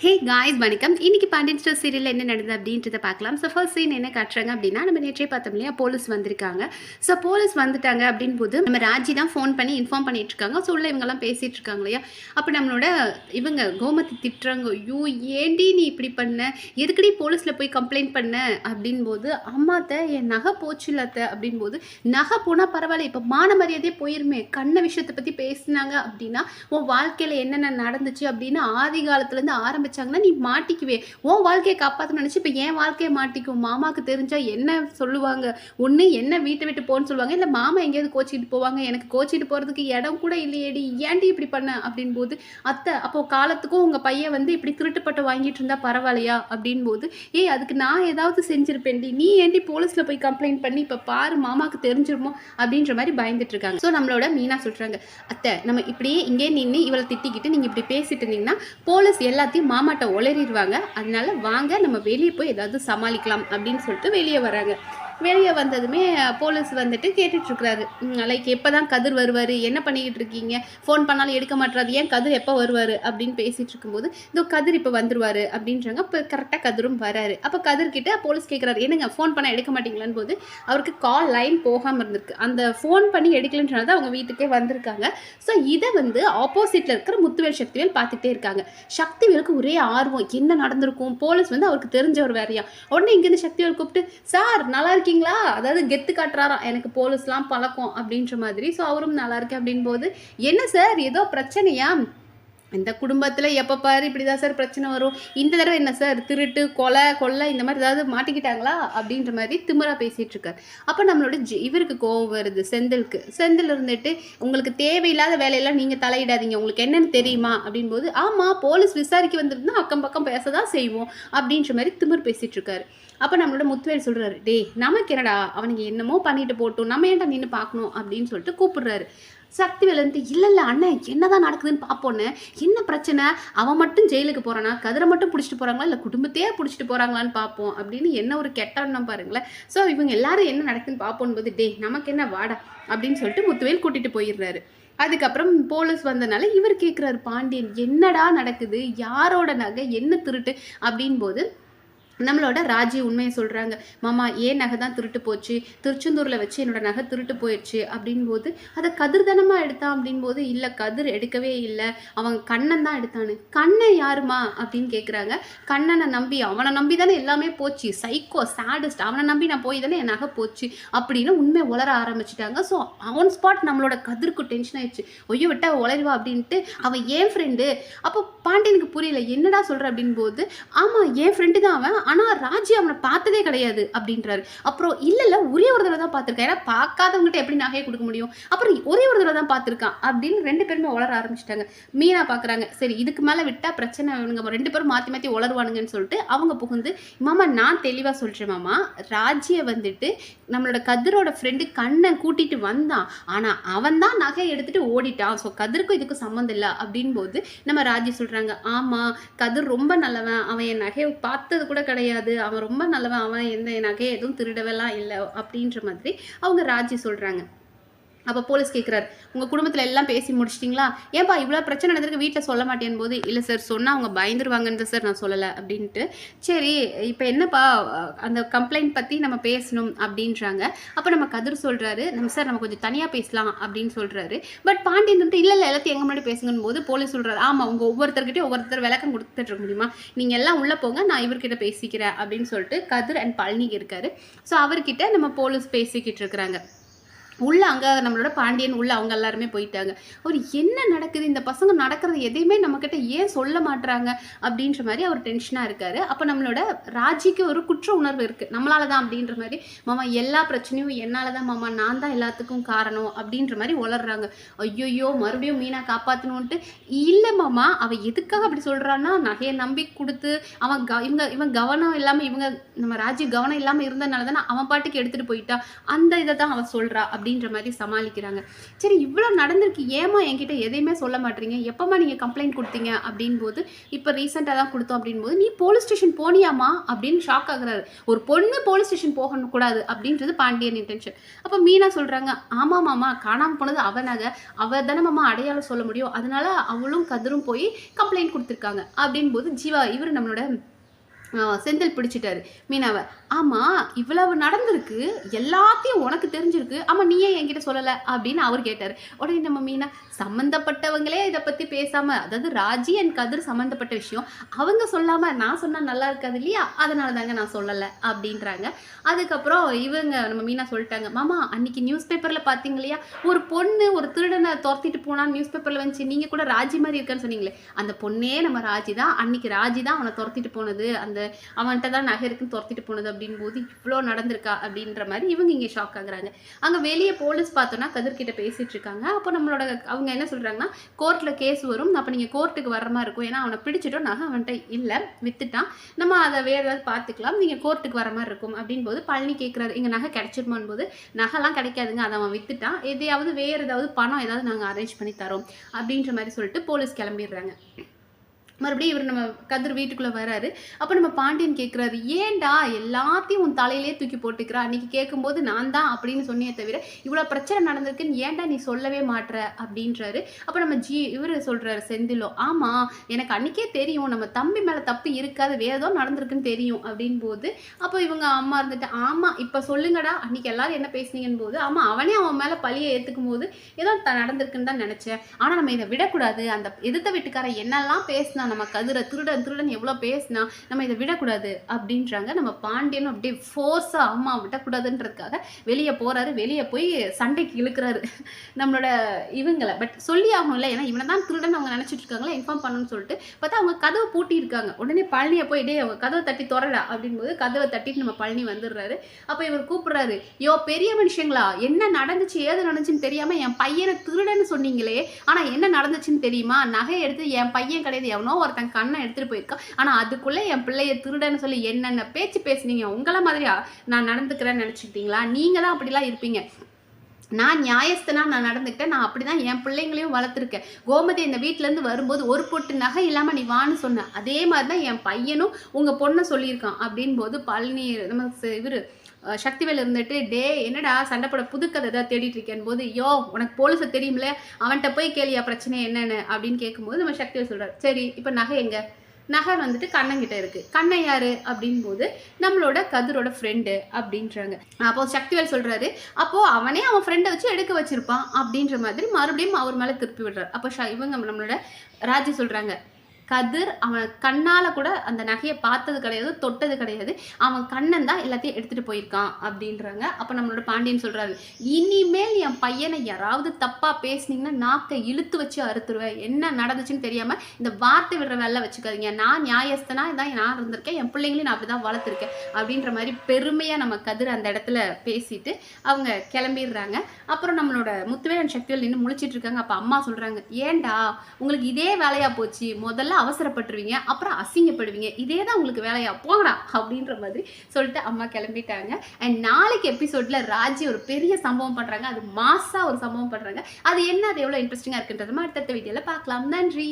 Hey guys வணக்கம். இன்னைக்கு Pandian store சீரியலில் என்ன நடந்தது அப்படின்றத பார்க்கலாம். ஸோ ஃபர்ஸ்ட் சீன் என்ன காட்டுறாங்க அப்படின்னா, நம்ம நேற்றே பார்த்தோம் இல்லையா, போலீஸ் வந்திருக்காங்க. ஸோ போலீஸ் வந்துட்டாங்க அப்படின் போது நம்ம ராஜி தான் ஃபோன் பண்ணி இன்ஃபார்ம் பண்ணிட்டு இருக்காங்க. ஸோ உள்ள இவங்கெல்லாம் பேசிட்டு இருக்காங்க இல்லையா, அப்போ நம்மளோட இவங்க கோமதி திட்டுறாங்க. ஐயோ ஏண்டி நீ இப்படி பண்ண, எதுக்கடி போலீஸில் போய் கம்ப்ளைண்ட் பண்ண அப்படின் போது, அம்மாத்த என் நகை போச்சு இல்லாத்த அப்படின் போது, நகை போனால் பரவாயில்ல, இப்போ மான மரியாதையே போயிருமே, கண்ண விஷயத்தை பற்றி பேசினாங்க அப்படின்னா உன் வாழ்க்கையில் என்னென்ன நடந்துச்சு அப்படின்னு ஆதி காலத்துலேருந்து ஆரம்பிச்சாங்கன்னா நீ மாட்டிக்குவே. உன் வாழ்க்கையை காப்பாற்ற நினச்சி இப்போ என் வாழ்க்கையை மாட்டிக்கும். மாமாவுக்கு தெரிஞ்சா என்ன சொல்லுவாங்க, ஒன்று என்ன வீட்டை விட்டு போன்னு சொல்லுவாங்க, இல்லை மாமா எங்கேயாவது கோச்சிட்டு போவாங்க, எனக்கு கோச்சிட்டு போகிறதுக்கு இடம் கூட இல்லையேடி, ஏன்டி இப்படி பண்ண அப்படின் போது, அத்தை அப்போது காலத்துக்கும் உங்கள் பையன் வந்து இப்படி திருட்டுப்பட்டு வாங்கிட்டு இருந்தா பரவாயில்லையா அப்படின் போது, ஏய் அதுக்கு நான் ஏதாவது செஞ்சிருப்பேன்டி, நீ ஏன்டி போலீஸில் போய் கம்ப்ளைண்ட் பண்ணி இப்போ பாரு மாமாவுக்கு தெரிஞ்சிருமோ அப்படின்ற மாதிரி பயந்துட்டு இருக்காங்க. ஸோ நம்மளோட மீனா சொல்கிறாங்க, அத்தை நம்ம இப்படியே இங்கே நின்று இவளை திட்டிக்கிட்டு நீங்கள் இப்படி பேசிட்டு இருந்தீங்கன்னா போலீஸ் எல்லாத்தையும் மாமாட்ட உளறிடுவாங்க, அதனால வாங்க நம்ம வெளியே போய் ஏதாவது சமாளிக்கலாம் அப்படின்னு சொல்லிட்டு வெளியே வராங்க. வெளியே வந்ததுமே போலீஸ் வந்துட்டு கேட்டுட்ருக்குறாரு, லைக் எப்போ தான் கதிர் வருவார், என்ன பண்ணிக்கிட்டு இருக்கீங்க, ஃபோன் பண்ணாலும் எடுக்க மாட்டுறாரு, ஏன் கதிர் எப்போ வருவார் அப்படின்னு பேசிகிட்டு இருக்கும்போது, இதோ கதிர் இப்போ வந்துருவார் அப்படின்றாங்க. இப்போ கரெக்டாக கதிரும் வராரு. அப்போ கதிர்கிட்ட போலீஸ் கேட்குறாரு, என்னங்க ஃபோன் பண்ணால் எடுக்க மாட்டீங்களான்னு போது, அவருக்கு கால் லைன் போகாமல் இருந்திருக்கு, அந்த ஃபோன் பண்ணி எடுக்கலன்றதான் அவங்க வீட்டுக்கே வந்திருக்காங்க. ஸோ இதை வந்து ஆப்போசிட்டில் இருக்கிற முத்துவேல் சக்திவேல் பார்த்துட்டே இருக்காங்க. சக்திவேலுக்கு ஒரே ஆர்வம், என்ன நடந்திருக்கும், போலீஸ் வந்து அவருக்கு தெரிஞ்சவர் வேறையா. உடனே இங்கேருந்து சக்திவேல் கூப்பிட்டு, சார் நல்லா இருக்கீங்களா, அதாவது கெத்து காட்டுறாராம், எனக்கு போலீஸ்லாம் பழக்கம் அப்படின்ற மாதிரி. ஸோ அவரும் நல்லா இருக்கு அப்படின் போது, என்ன சார் ஏதோ பிரச்சனையா, இந்த குடும்பத்தில் எப்போ பாரு இப்படி தான் சார் பிரச்சனை வரும், இந்த தடவை என்ன சார் திருட்டு கொலை இந்த மாதிரி ஏதாவது மாட்டிக்கிட்டாங்களா அப்படின்ற மாதிரி திமிரா பேசிகிட்டு இருக்கார். அப்போ நம்மளோட இவருக்கு கோவம் வருது, செந்தில் இருந்துட்டு, உங்களுக்கு தேவையில்லாத வேலையெல்லாம் நீங்கள் தலையிடாதீங்க, உங்களுக்கு என்னென்னு தெரியுமா அப்படின் போது, ஆமாம் போலீஸ் விசாரிக்க வந்திருந்தா அக்கம் பக்கம் பேச தான் செய்வோம் அப்படின்ற மாதிரி திமிர் பேசிகிட்டு இருக்காரு. அப்போ நம்மளோட முத்துவேல் சொல்கிறாரு, டே நமக்கு என்னடா, அவனுக்கு என்னமோ பண்ணிட்டு போட்டோம், நம்ம ஏன்டா நின்று பார்க்கணும் அப்படின்னு சொல்லிட்டு கூப்பிடுறாரு. சக்திவேல் வந்துட்டு, இல்லை அண்ணன் என்னதான் நடக்குதுன்னு பார்ப்போன்னு, என்ன பிரச்சனை, அவன் மட்டும் ஜெயிலுக்கு போகிறானா, கதிரை மட்டும் பிடிச்சிட்டு போகிறாங்களா, இல்லை குடும்பத்தையே பிடிச்சிட்டு போகிறாங்களான்னு பார்ப்போம் அப்படின்னு என்ன ஒரு கெட்டவண்ணம் பாருங்களேன். ஸோ இவங்க எல்லாரும் என்ன நடக்குதுன்னு பார்ப்போன்னு போது, டே நமக்கு என்ன வாடா அப்படின்னு சொல்லிட்டு முத்துவேல் கூட்டிகிட்டு போயிடுறாரு. அதுக்கப்புறம் போலீஸ் வந்தனால இவர் கேட்குறாரு, பாண்டியன் என்னடா நடக்குது, யாரோட நகை, என்ன திருட்டு அப்படின் போது, நம்மளோட ராஜி உண்மையை சொல்கிறாங்க, மாமா ஏன் நகை தான் திருட்டு போச்சு, திருச்செந்தூரில் வச்சு என்னோட நகை திருட்டு போயிடுச்சு அப்படின் போது, அதை கதிர் தானமாக எடுத்தான் அப்படின் போது, இல்லை கதிர் எடுக்கவே இல்லை, அவன் கண்ணன் தான் எடுத்தானு. கண்ணன் யாருமா அப்படின்னு கேட்குறாங்க. கண்ணனை நம்பி, அவனை நம்பி தானே எல்லாமே போச்சு, சைக்கோ சாடிஸ்ட், அவனை நம்பி நான் போய் தானே என் நகை போச்சு அப்படின்னு உண்மை உளர ஆரம்பிச்சிட்டாங்க. ஸோ ஆன் ஸ்பாட் நம்மளோட கதிருக்கு டென்ஷன் ஆயிடுச்சு, ஒய்யோ விட்டா உளருவா அப்படின்ட்டு, அவன் ஏன் ஃப்ரெண்டு. அப்போ பாண்டியனுக்கு புரியல, என்னடா சொல்கிற அப்படின் போது, ஆமாம் என் ஃப்ரெண்டு தான் அவன், ஆனால் ராஜி அவனை பார்த்ததே கிடையாது அப்படின்றாரு. அப்புறம் இல்லை ஒரே ஒரு தடவை தான் பார்த்துருக்கேன், ஏன்னா பார்க்காதவங்ககிட்ட எப்படி நகையை கொடுக்க முடியும், அப்புறம் ஒரே ஒரு தடவை தான் பார்த்துருக்கான் அப்படின்னு ரெண்டு பேருமே உளர ஆரம்பிச்சிட்டாங்க. மீனா பார்க்குறாங்க, சரி இதுக்கு மேலே விட்டால் பிரச்சனை, இவனுங்க ரெண்டு பேரும் மாற்றி மாற்றி உளருவானுங்கன்னு சொல்லிட்டு அவங்க புகுந்து, மாமா நான் தெளிவாக சொல்கிறேன் மாமா, ராஜியை வந்துட்டு நம்மளோட கதிரோட ஃப்ரெண்டு கண்ணை கூட்டிகிட்டு வந்தான், ஆனால் அவன் தான் நகையை எடுத்துகிட்டு ஓடிட்டான், ஸோ கதிருக்கும் இதுக்கும் சம்மந்தம் இல்லை அப்படின் போது நம்ம ராஜி சொல்கிறாங்க, ஆமாம் கதிர் ரொம்ப நல்லவன், அவன் என் நகையை பார்த்தது கூட கிடையாது, அவன் ரொம்ப நல்லவன், அவன் எந்த நகையை எதுவும் திருடவெல்லாம் இல்லை அப்படின்ற மாதிரி அவங்க ராஜி சொல்கிறாங்க. அப்போ போலீஸ் கேட்குறாரு, உங்கள் குடும்பத்தில் எல்லாம் பேசி முடிச்சிட்டிங்களா, ஏன்பா இவ்வளோ பிரச்சனை நடந்திருக்கு வீட்டில் சொல்ல மாட்டேன் போது, இல்லை சார் சொன்னால் அவங்க பயந்துருவாங்கன்னு சார் நான் சொல்லலை அப்படின்ட்டு, சரி இப்போ என்னப்பா அந்த கம்ப்ளைண்ட் பற்றி நம்ம பேசணும் அப்படின்றாங்க. அப்போ நம்ம கதிர் சொல்கிறாரு, நம்ம கொஞ்சம் தனியாக பேசலாம் அப்படின்னு சொல்கிறாரு. பட் பாண்டியன் வந்துட்டு, இல்லை எல்லாத்தையும் எங்கள் முன்னாடி பேசுங்கன்னு போது போலீஸ் சொல்கிறாரு, ஆமாம் உங்கள் ஒவ்வொருத்தர்கிட்டையும் ஒவ்வொருத்தர் விளக்கம் கொடுத்துட்டு இருக்க முடியுமா, நீங்கள் எல்லாம் உள்ளே போங்க நான் இவர்கிட்ட பேசிக்கிறேன் அப்படின்னு சொல்லிட்டு கதிர் அண்ட் பழனி இருக்காரு. ஸோ அவர்கிட்ட நம்ம போலீஸ் பேசிக்கிட்டு இருக்கிறாங்க. உள்ள அங்கே நம்மளோட பாண்டியன் உள்ள அவங்க எல்லாருமே போயிட்டாங்க. அவர் என்ன நடக்குது, இந்த பசங்க நடக்கிறது எதையுமே நம்மக்கிட்ட ஏன் சொல்ல மாட்டுறாங்க அப்படின்ற மாதிரி அவர் டென்ஷனாக இருக்காரு. அப்போ நம்மளோட ராஜிக்கு ஒரு குற்ற உணர்வு இருக்குது, நம்மளால தான் அப்படின்ற மாதிரி, மாமா எல்லா பிரச்சனையும் என்னால் தான் மாமா, நான் தான் எல்லாத்துக்கும் காரணம் அப்படின்ற மாதிரி உளர்றாங்க. ஐயோயோ மறுபடியும் மீனா காப்பாற்றணுன்ட்டு, இல்லை மாமா அவள் எதுக்காக அப்படி சொல்கிறான்னா, நகையை நம்பி கொடுத்து அவன் இவன் கவனம் இல்லாமல், இவங்க நம்ம ராஜி கவனம் இல்லாமல் இருந்ததுனால தானே அவன் பாட்டுக்கு எடுத்துகிட்டு போயிட்டா, அந்த இதை தான் அவள் சொல்கிறா அப்படின்னு அப்படின்ற மாதிரி சமாளிக்கிறாங்க. சரி இவ்வளோ நடந்திருக்கு, ஏமா என்கிட்ட எதையுமே சொல்ல மாட்டீங்க, எப்பமா நீங்கள் கம்ப்ளைண்ட் கொடுத்தீங்க அப்படின் போது, இப்போ ரீசெண்டாக தான் கொடுத்தோம் அப்படின் போது, நீ போலீஸ் ஸ்டேஷன் போனியாமா அப்படின்னு ஷாக் ஆகுறாரு. ஒரு பொண்ணு போலீஸ் ஸ்டேஷன் போகணும் கூடாது அப்படின்றது பாண்டியன் இன்டென்ஷன். அப்போ மீனா சொல்கிறாங்க, ஆமாம் மாமா, காணாமல் போனது அவ நகை, அவ தானே மாமா அடையாளம் சொல்ல முடியும், அதனால அவளும் கதிரும் போய் கம்ப்ளைண்ட் கொடுத்துருக்காங்க அப்படின் போது ஜீவா இவர் நம்மளோட செந்தில் பிடிச்சிட்டாரு மீனாவை. ஆமாம் இவ்வளவு நடந்திருக்கு, எல்லாத்தையும் உனக்கு தெரிஞ்சிருக்கு, ஆமாம் நீ ஏன் என்கிட்ட சொல்லலை அப்படின்னு அவர் கேட்டார். உடனே நம்ம மீனா, சம்மந்தப்பட்டவங்களே இதை பற்றி பேசாமல், அதாவது ராஜி அண்ட் கதிர் சம்மந்தப்பட்ட விஷயம் அவங்க சொல்லாமல் நான் சொன்னால் நல்லா இருக்காது இல்லையா, அதனால தாங்க நான் சொல்லலை அப்படின்றாங்க. அதுக்கப்புறம் இவங்க நம்ம மீனா சொல்லிட்டாங்க, மாமா அன்னைக்கு நியூஸ் பேப்பரில் பார்த்தீங்க இல்லையா, ஒரு பொண்ணு ஒரு திருடனை துரத்திட்டு போனான்னு நியூஸ் பேப்பரில் வந்துச்சு, நீங்கள் கூட ராஜி மாதிரி இருக்கான்னு சொன்னீங்களே, அந்த பொண்ணே நம்ம ராஜி தான், அன்னைக்கு ராஜி தான் அவனை துரத்திட்டு போனது, அந்த அவன்கிட்ட தான் நகை இருக்குன்னு துரத்திட்டு போனது அப்படின் போது இவ்வளோ நடந்திருக்கா அப்படின்ற மாதிரி இவங்க இங்கே ஷாக் ஆகுறாங்க. அங்கே வெளியே போலீஸ் பார்த்தோன்னா கதிர்கிட்ட பேசிட்டு இருக்காங்க. அப்போ நம்மளோட அவங்க என்ன சொல்கிறாங்கன்னா, கோர்ட்டில் கேஸ் வரும், அப்போ நீங்கள் கோர்ட்டுக்கு வர மாதிரி இருக்கும், ஏன்னா அவனை பிடிச்சிட்டோம், நகை அவன்கிட்ட இல்லை வித்துட்டான், நம்ம அதை வேறு ஏதாவது பார்த்துக்கலாம், நீங்கள் கோர்ட்டுக்கு வர மாதிரி இருக்கும் அப்படின் போது பழனி கேட்குறாரு, எங்கள் நகை கிடைச்சிருமான் போது, நகைலாம் கிடைக்காதுங்க, அதை அவன் வித்துட்டான், எதையாவது வேறு ஏதாவது பணம் ஏதாவது நாங்கள் அரேஞ்ச் பண்ணி தரோம் அப்படின்ற மாதிரி சொல்லிட்டு போலீஸ் கிளம்பிடுறாங்க. மறுபடியும் இவர் நம்ம கதிர் வீட்டுக்குள்ளே வராரு. அப்போ நம்ம பாண்டியன் கேட்குறாரு, ஏன்டா எல்லாத்தையும் உன் தலையிலே தூக்கி போட்டுக்கிறா, அன்றைக்கி கேட்கும்போது நான் தான் அப்படின்னு சொன்னியே தவிர இவ்வளோ பிரச்சனை நடந்திருக்குன்னு ஏன்டா நீ சொல்லவே மாட்டுற அப்படின்றாரு. அப்போ நம்ம இவர் சொல்கிறாரு செந்திலோ, ஆமாம் எனக்கு அன்றைக்கே தெரியும் நம்ம தம்பி மேலே தப்பு இருக்காது, வேறு ஏதோ நடந்திருக்குன்னு தெரியும் அப்படின் போது, அப்போ இவங்க அம்மா இருந்துட்டு, ஆமாம் இப்போ சொல்லுங்கடா அன்றைக்கி எல்லாரும் என்ன பேசுனீங்கன்னு போது, ஆமாம் அவனே அவன் மேலே பழியை ஏற்றுக்கும் போது ஏதோ நடந்திருக்குன்னு தான் நினச்சேன், ஆனால் நம்ம இதை விடக்கூடாது, அந்த எதிர்த்த வீட்டுக்காரன் என்னெல்லாம் பேசினா, நம்ம கதிரை திருடன் எவ்வளோ பேசினா நம்ம இதை விடக்கூடாது அப்படின்றாங்க. நம்ம பாண்டியனும் அப்படியே ஃபோர்ஸாக அம்மா விடக்கூடாதுன்றதுக்காக வெளியே போகிறாரு. வெளியே போய் சண்டைக்கு இழுக்கிறாரு நம்மளோட இவங்களை. பட் சொல்லி ஆகணும்ல, ஏன்னா இவனை தான் திருடன் அவங்க நினச்சிட்டு இருக்காங்களா, இன்ஃபார்ம் பண்ணணும்னு சொல்லிட்டு பார்த்தா அவங்க கதவை பூட்டி இருக்காங்க. உடனே பழனியை போய் டே அவங்க கதவை தட்டி தொடரா அப்படின்போது கதவை தட்டிட்டு நம்ம பழனி வந்துடுறாரு. அப்போ இவர் கூப்பிடுறாரு, யோ பெரிய மனுஷங்களா, என்ன நடந்துச்சு ஏது நடந்துச்சுன்னு தெரியாமல் என் பையனை திருடன்னு சொன்னீங்களே, ஆனால் என்ன நடந்துச்சுன்னு தெரியுமா, நகை எடுத்து என் பையன் கிடையாது எவனோ ஒருத்தன் கண்ணை எடுத்துட்டு போயிருக்கான், ஆனால் அதுக்குள்ளே என் பிள்ளைய திருடன்னு சொல்லி என்னென்ன பேச்சு பேசுனீங்க, உங்களை மாதிரியா நான் நடந்துக்கிறேன்னு நினச்சிக்கிட்டீங்களா, நீங்கள் தான் அப்படிலாம் இருப்பீங்க, நான் நியாயஸ்தனா நான் நடந்துக்கிட்டேன், நான் அப்படி தான் என் பிள்ளைங்களையும் வளர்த்துருக்கேன், கோமதி இந்த வீட்டிலேருந்து வரும்போது ஒரு பொட்டு நகை இல்லாமல் நீ வான்னு சொன்ன, அதே மாதிரி தான் என் பையனும் உங்கள் பொண்ணை சொல்லியிருக்கான் அப்படின் போது பழனி நம்ம இவர் சக்திவேல் இருந்துட்டு, டே என்னடா சண்டை போட புதுக்கதை ஏதாவது தேடிட்டு இருக்கேன் போது, யோ உனக்கு போலீஸை தெரியுமில்ல, அவன்கிட்ட போய் கேளியா பிரச்சனை என்னென்னு அப்படின்னு கேட்கும்போது நம்ம சக்திவேல் சொல்கிறார், சரி இப்போ நகை எங்க, நகை வந்துட்டு கண்ணங்கிட்ட இருக்குது, கண்ணன் யாரு அப்படின் போது நம்மளோட கதிரோட ஃப்ரெண்டு அப்படின்றாங்க. அப்போ சக்திவேல் சொல்கிறாரு, அப்போது அவனே அவன் ஃப்ரெண்டை வச்சு எடுக்க வச்சுருப்பான் அப்படின்ற மாதிரி மறுபடியும் அவர் மேலே திருப்பி விடுறார். அப்போ இவங்க நம்மளோட ராஜி சொல்கிறாங்க, கதிர் அவன் கண்ணால் கூட அந்த நகையை பார்த்தது கிடையாது, தொட்டது கிடையாது, அவன் கண்ணன் தான் எல்லாத்தையும் எடுத்துகிட்டு போயிருக்கான் அப்படின்றாங்க. அப்போ நம்மளோட பாண்டியன் சொல்கிறாரு, இனிமேல் என் பையனை யாராவது தப்பாக பேசுனீங்கன்னா நாக்கை இழுத்து வச்சு அறுத்துருவேன், என்ன நடந்துச்சுன்னு தெரியாமல் இந்த வார்த்தை விடுற வேலை வச்சுக்காதீங்க, நான் நியாயஸ்தனா இதான் நான் இருந்திருக்கேன், என் பிள்ளைங்களையும் நான் அப்படி தான் வளர்த்துருக்கேன் அப்படின்ற மாதிரி பெருமையாக நம்ம கதிர் அந்த இடத்துல பேசிட்டு அவங்க கிளம்பிடுறாங்க. அப்புறம் நம்மளோட முத்துவேல் சக்திவேல் நின்று முழிச்சிட்டு இருக்காங்க. அப்போ அம்மா சொல்கிறாங்க, ஏண்டா உங்களுக்கு இதே வேலையாக போச்சு, முதல்ல அவசரப்பட்டுருவீங்க, அப்புறம் அசிங்கப்படுவீங்க, இதே தான் உங்களுக்கு வேலையா, போங்கடா அப்படின்ற மாதிரி சொல்லிட்டு அம்மா கிளம்பிட்டாங்க. அண்ட் நாளைக்கு எபிசோட்ல ராஜி ஒரு பெரிய சம்பவம் பண்றாங்க, அது மாசா ஒரு சம்பவம் பண்றாங்க, அது என்ன, அது எவ்வளவு இன்ட்ரெஸ்டிங்கா இருக்குன்றது அடுத்த வீடியோல பார்க்கலாம். நன்றி.